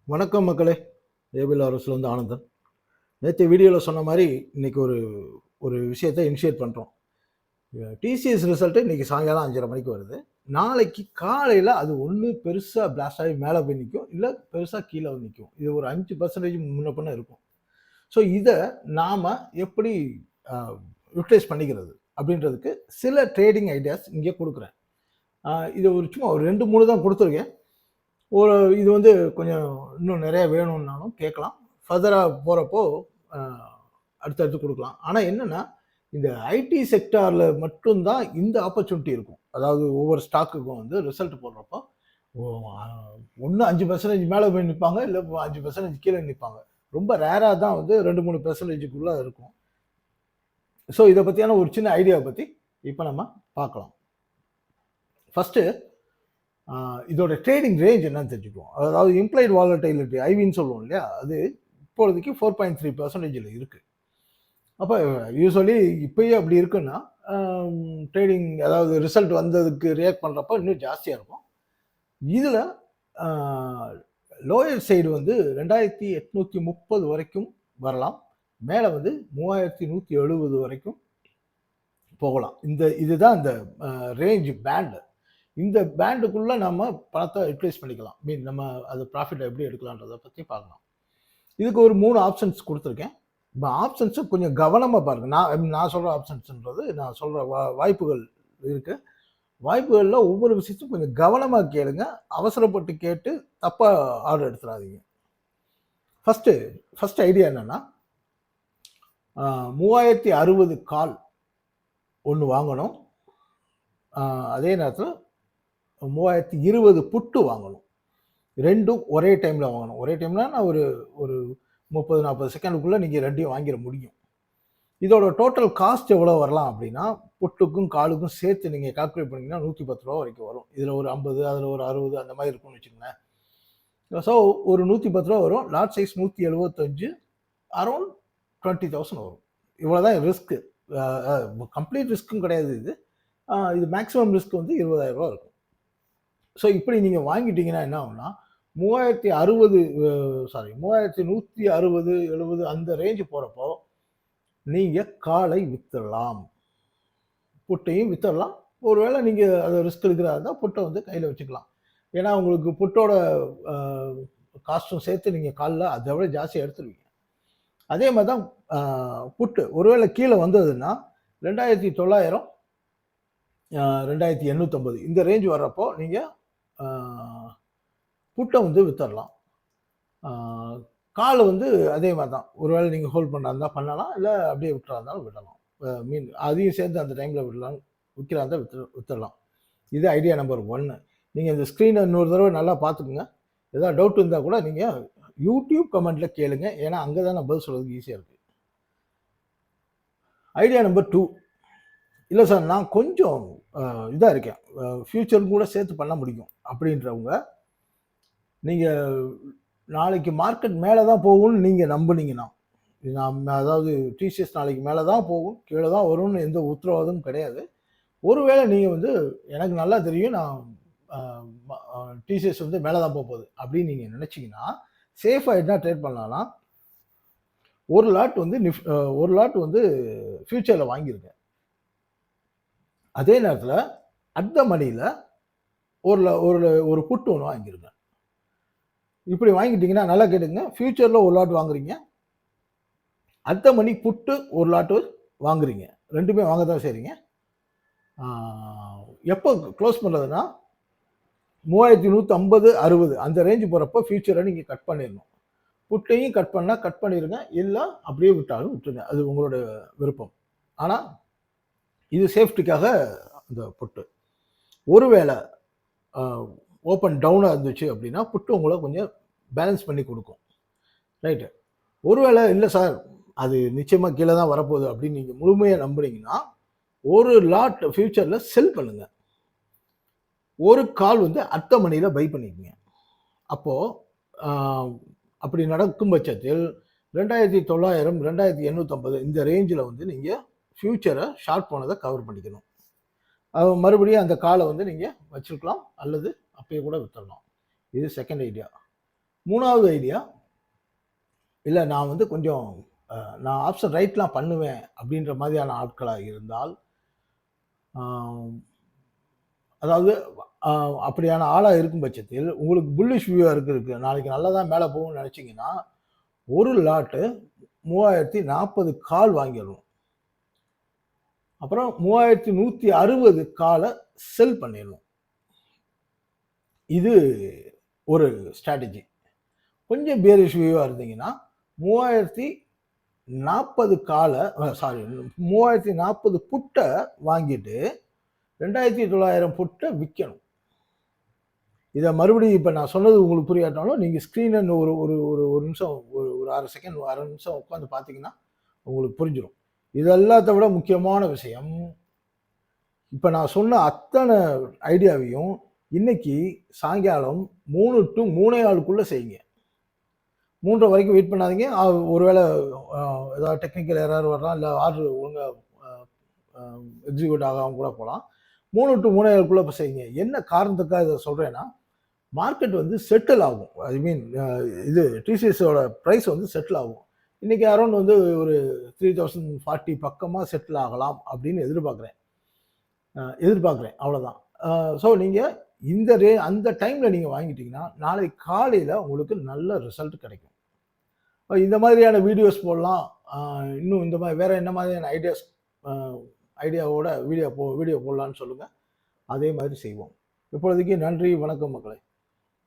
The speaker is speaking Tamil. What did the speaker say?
வணக்கம் மக்களே. ஏபிஎல் அரசுலேருந்து ஆனந்தன். நேற்று வீடியோவில் சொன்ன மாதிரி இன்னைக்கு ஒரு ஒரு விஷயத்தை இனிஷியேட் பண்ணுறோம். டிசிஎஸ் ரிசல்ட்டு இன்னைக்கு சாயங்காலம் 5:30 மணிக்கு வருது. நாளைக்கு காலையில் அது ஒன்று பெருசாக பிளாஸ்ட் ஆகி மேலே போய் நிற்கும், இல்லை பெருசாக கீழே வந்து நிற்கும். இது ஒரு 5% முன்ன பின்ன இருக்கும். ஸோ இதை நாம் எப்படி யூட்டிலைஸ் பண்ணிக்கிறது அப்படின்றதுக்கு சில ட்ரேடிங் ஐடியாஸ் இங்கே கொடுக்குறேன். இது ஒரு சும்மா ஒரு 2-3 தான் கொடுத்துருக்கேன். இது வந்து கொஞ்சம் இன்னும் நிறைய வேணும்னாலும் கேட்கலாம். ஃபர்தராக போகிறப்போ அடுத்தடுத்து கொடுக்கலாம். ஆனால் என்னென்னா, இந்த ஐடி செக்டாரில் மட்டும்தான் இந்த ஆப்பர்ச்சுனிட்டி இருக்கும். அதாவது ஒவ்வொரு ஸ்டாக்குக்கும் வந்து ரிசல்ட் போடுறப்போ ஒன்று 5% மேலே போய் நிற்பாங்க, இல்லை 5% கீழே நிற்பாங்க. ரொம்ப ரேராக தான் வந்து 2-3%க்குள்ளே இருக்கும். ஸோ இதை பற்றியான ஒரு சின்ன ஐடியாவை பற்றி இப்போ நம்ம பார்க்கலாம். ஃபஸ்ட்டு இதோட ட்ரேடிங் ரேஞ்ச் என்னன்னு தெரிஞ்சுக்குவோம். அதாவது இம்ப்ளைட் வாலடைலிட்டி ஐவின்னு சொல்லுவோம் இல்லையா, அது இப்பொழுதுக்கு 4.3% இருக்குது. அப்போ யூஸ்வலி இப்போயே அப்படி இருக்குன்னா ட்ரேடிங், அதாவது ரிசல்ட் வந்ததுக்கு ரியாக்ட் பண்ணுறப்போ இன்னும் ஜாஸ்தியாக இருக்கும். இதில் லோயர் சைடு வந்து 2830 வரைக்கும் வரலாம், மேலே வந்து 3170 வரைக்கும் போகலாம். இதுதான் இந்த ரேஞ்ச் பேண்டு. இந்த பேண்டுக்குள்ளே நம்ம பணத்தை யூட்டிலைஸ் பண்ணிக்கலாம். நம்ம அது ப்ராஃபிட்டை எப்படி எடுக்கலான்றதை பற்றி பார்க்கலாம். இதுக்கு ஒரு 3 ஆப்ஷன்ஸ் கொடுத்துருக்கேன். இப்போ ஆப்ஷன்ஸை கொஞ்சம் கவனமாக பாருங்கள். நான் சொல்கிற ஆப்ஷன்ஸ்ன்றது நான் சொல்கிற வாய்ப்புகள் இருக்குது. வாய்ப்புகளில் ஒவ்வொரு விஷயத்தையும் கொஞ்சம் கவனமாக கேளுங்க. அவசரப்பட்டு கேட்டு தப்பாக ஆர்டர் எடுத்துடாதீங்க. ஃபஸ்ட்டு ஐடியா என்னென்னா, 3060 கால் ஒன்று வாங்கணும். அதே நேரத்தில் 3020 புட்டு வாங்கணும். ரெண்டும் ஒரே டைமில் வாங்கணும். ஒரே டைம்னா நான் ஒரு 30-40 செகண்டுக்குள்ளே நீங்கள் ரெண்டையும் வாங்கிட முடியும். இதோட டோட்டல் காஸ்ட் எவ்வளோ வரலாம் அப்படின்னா, புட்டுக்கும் காலுக்கும் சேர்த்து நீங்கள் கால்குலேட் பண்ணிங்கன்னா 110 ரூபா வரைக்கும் வரும். இதில் ஒரு 50, அதில் ஒரு 60 அந்த மாதிரி இருக்கும்னு வச்சுக்கோங்களேன். ஸோ ஒரு 110 ரூபா வரும். லாட் சைஸ் 175, அரௌண்ட் 20,000 வரும். இவ்வளோ தான் ரிஸ்க்கு. கம்ப்ளீட் ரிஸ்க்கும் கிடையாது இது. இது மேக்ஸிமம் ரிஸ்க் வந்து 20,000 ரூபா இருக்கும். ஸோ இப்படி நீங்கள் வாங்கிட்டீங்கன்னா என்ன ஆகும்னா, 3160-70 அந்த ரேஞ்சு போகிறப்போ நீங்கள் காலை விற்றுடலாம், புட்டையும் விற்றுடலாம். ஒருவேளை நீங்கள் அதை ரிஸ்க் எடுக்கிறதா இருந்தால் புட்டை வந்து கையில் வச்சுக்கலாம். ஏன்னா உங்களுக்கு புட்டோட காஸ்ட்டும் சேர்த்து நீங்கள் காலில் அதை விட ஜாஸ்தியாக எடுத்துருவீங்க. அதே மாதிரி தான் புட்டு ஒருவேளை கீழே வந்ததுன்னா 2900, 2850 இந்த ரேஞ்ச் வர்றப்போ நீங்கள் புட்டை வந்து விற்றுடலாம். கால் வந்து அதே மாதிரி தான். ஒருவேளை நீங்கள் ஹோல்ட் பண்ணுறா இருந்தால் பண்ணலாம், இல்லை அப்படியே விட்டுறா இருந்தாலும் விடலாம். அதையும் சேர்ந்து அந்த டைமில் விற்கிறா இருந்தால் விற்றுடலாம். இது ஐடியா நம்பர் 1. நீங்கள் இந்த ஸ்க்ரீனை இன்னொரு தடவை நல்லா பார்த்துக்குங்க. ஏதாவது டவுட் இருந்தால் கூட நீங்கள் யூடியூப் கமெண்ட்டில் கேளுங்க. ஏன்னா அங்கே தான் நான் பதில் சொல்கிறதுக்கு ஈஸியாக இருக்குது. ஐடியா நம்பர் 2, இல்லை சார் நான் கொஞ்சம் இதாக இருக்கேன், ஃப்யூச்சர் கூட சேர்த்து பண்ண முடியும் அப்படின்றவங்க, நீங்கள் நாளைக்கு மார்க்கெட் மேலே தான் போகும்னு நீங்கள் நம்புனீங்கன்னா, அதாவது டிசிஎஸ் நாளைக்கு மேலே தான் போகும், கீழே தான் வரும்னு எந்த உத்தரவாதமும் கிடையாது. ஒருவேளை நீங்கள் வந்து எனக்கு நல்லா தெரியும் நான் டிசிஎஸ் வந்து மேலே தான் போகுது அப்படின்னு நீங்கள் நினச்சிங்கன்னா, சேஃபாக என்ன ட்ரேட் பண்ணலாம்னா, ஒரு லாட் வந்து ஃப்யூச்சரில் வாங்கியிருக்கேன். அதே நேரத்தில் அட் த மணியில் ஒரு புட்டு ஒன்று வாங்கியிருக்கேன். இப்படி வாங்கிட்டீங்கன்னா நல்லா கேட்டுங்க. ஃப்யூச்சரில் ஒரு லாட் வாங்குறீங்க, அட் த மணி புட்டு ஒரு லாட்டு வாங்குறீங்க. ரெண்டுமே வாங்க தான் செய்றீங்க. எப்போ க்ளோஸ் பண்ணுறதுன்னா 3150-60 அந்த ரேஞ்சு போகிறப்போ ஃப்யூச்சரை நீங்கள் கட் பண்ணிடணும். புட்டையும் கட் பண்ணால் கட் பண்ணிடுங்க, இல்லை அப்படியே விட்டாலும் விட்டுருங்க, அது உங்களோட விருப்பம். ஆனால் இது சேஃப்டிக்காக அந்த புட்டு. ஒருவேளை ஓப்பன் டவுனாக இருந்துச்சு அப்படின்னா புட்டு உங்களை கொஞ்சம் பேலன்ஸ் பண்ணி கொடுக்கும், ரைட்டு. ஒருவேளை இல்லை சார் அது நிச்சயமாக கீழே தான் வரப்போகுது அப்படின்னு நீங்கள் முழுமையாக நம்புறீங்கன்னா, ஒரு லாட் ஃப்யூச்சரில் செல் பண்ணுங்க, ஒரு கால் வந்து அட் த மணியில் பை பண்ணிக்கங்க. அப்போது அப்படி நடக்கும் பட்சத்தில் 2900, 2850 இந்த ரேஞ்சில் வந்து நீங்கள் ஃப்யூச்சரை ஷார்ட் போனதை கவர் பண்ணிக்கணும். மறுபடியும் அந்த காலை வந்து நீங்கள் வச்சுருக்கலாம், அல்லது அப்பயே கூட விற்றுடலாம். இது செகண்ட் ஐடியா. 3வது ஐடியா, இல்ல நான் வந்து கொஞ்சம் நான் ஆப்ஷன் ரைட்லாம் பண்ணுவேன் அப்படின்ற மாதிரியான ஆட்களா இருந்தால், ஆ அதாவது அ அப்படியான ஆளா இருக்கும் பட்சத்தில், உங்களுக்கு புல்லிஷ் வியூவா இருக்கு. நாளைக்கு நல்லா தான் மேல போகும்னு நெனச்சீங்கன்னா, ஒரு லாட்டு 3040 கால் வாங்கிரணும். அப்புறம் 3160 கால செல் பண்ணிரணும். இது ஒரு ஸ்ட்ராட்டஜி. கொஞ்சம் பியரிஷ் வியூவா இருந்தீங்கன்னா, 3040 கால சாரி 3040 புட்ட வாங்கிட்டு 2900 புட்ட விக்கணும். இத மறுபடியும் இப்ப நான் சொன்னது உங்களுக்கு புரியாட்டாலும், நீங்க ஸ்க்ரீன ஒரு ஒரு ஒரு ஒரு நிமிஷம் ஒரு 1/2 செகண்ட் 1/2 நிமிஷம் உட்கார்ந்து பார்த்தீங்கன்னா, உங்களுக்கு புரிஞ்சிரும். இது எல்லாத்த விட முக்கியமான விஷயம், இப்ப நான் சொன்ன அத்தன ஐடியாவையும் இன்னைக்கு சாயங்காலம் 3 டூ 3:15க்குள்ள செய்யுங்க. 3:30 வரைக்கும் வெயிட் பண்ணாதீங்க. ஒருவேள ஏதாவது டெக்னிக்கல் எரர் வரலாம். இல்ல ஆர்டர் ஒழுங்கா அ அ எக்ஸிக்யூட் ஆகாம கூட போலாம். 3 டூ 3:15க்குள்ள இப்ப செய்யுங்க. என்ன காரணத்துக்காக இத சொல்றேன்னா, மார்க்கெட் வந்து செட்டில் ஆகும். ஐ மீன் இது டிசிஎஸோட பிரைஸ் வந்து செட்டில் ஆகும். இன்னைக்கு அரவுண்ட் வந்து ஒரு 3040 பக்கமா செட்டில் ஆகலாம் அப்படின்னு எதிர்பார்க்கிறேன். அவ்வளோதான். ஸோ நீங்க அந்த டைம்ல நீங்க வாங்கிட்டீங்கன்னா, நாளைக்கு காலையில உங்களுக்கு நல்ல ரிசல்ட் கிடைக்கும். இந்த மாதிரியான வீடியோஸ் போடலாம். அ இன்னும் இந்த மாரி வேற என்ன மாதிரியான அ ஐடியாவோட வீடியோ போடலான்னு சொல்லுங்க. அதே மாதிரி செய்வோம். இப்பொழுதைக்கு நன்றி, வணக்கம் மக்களே.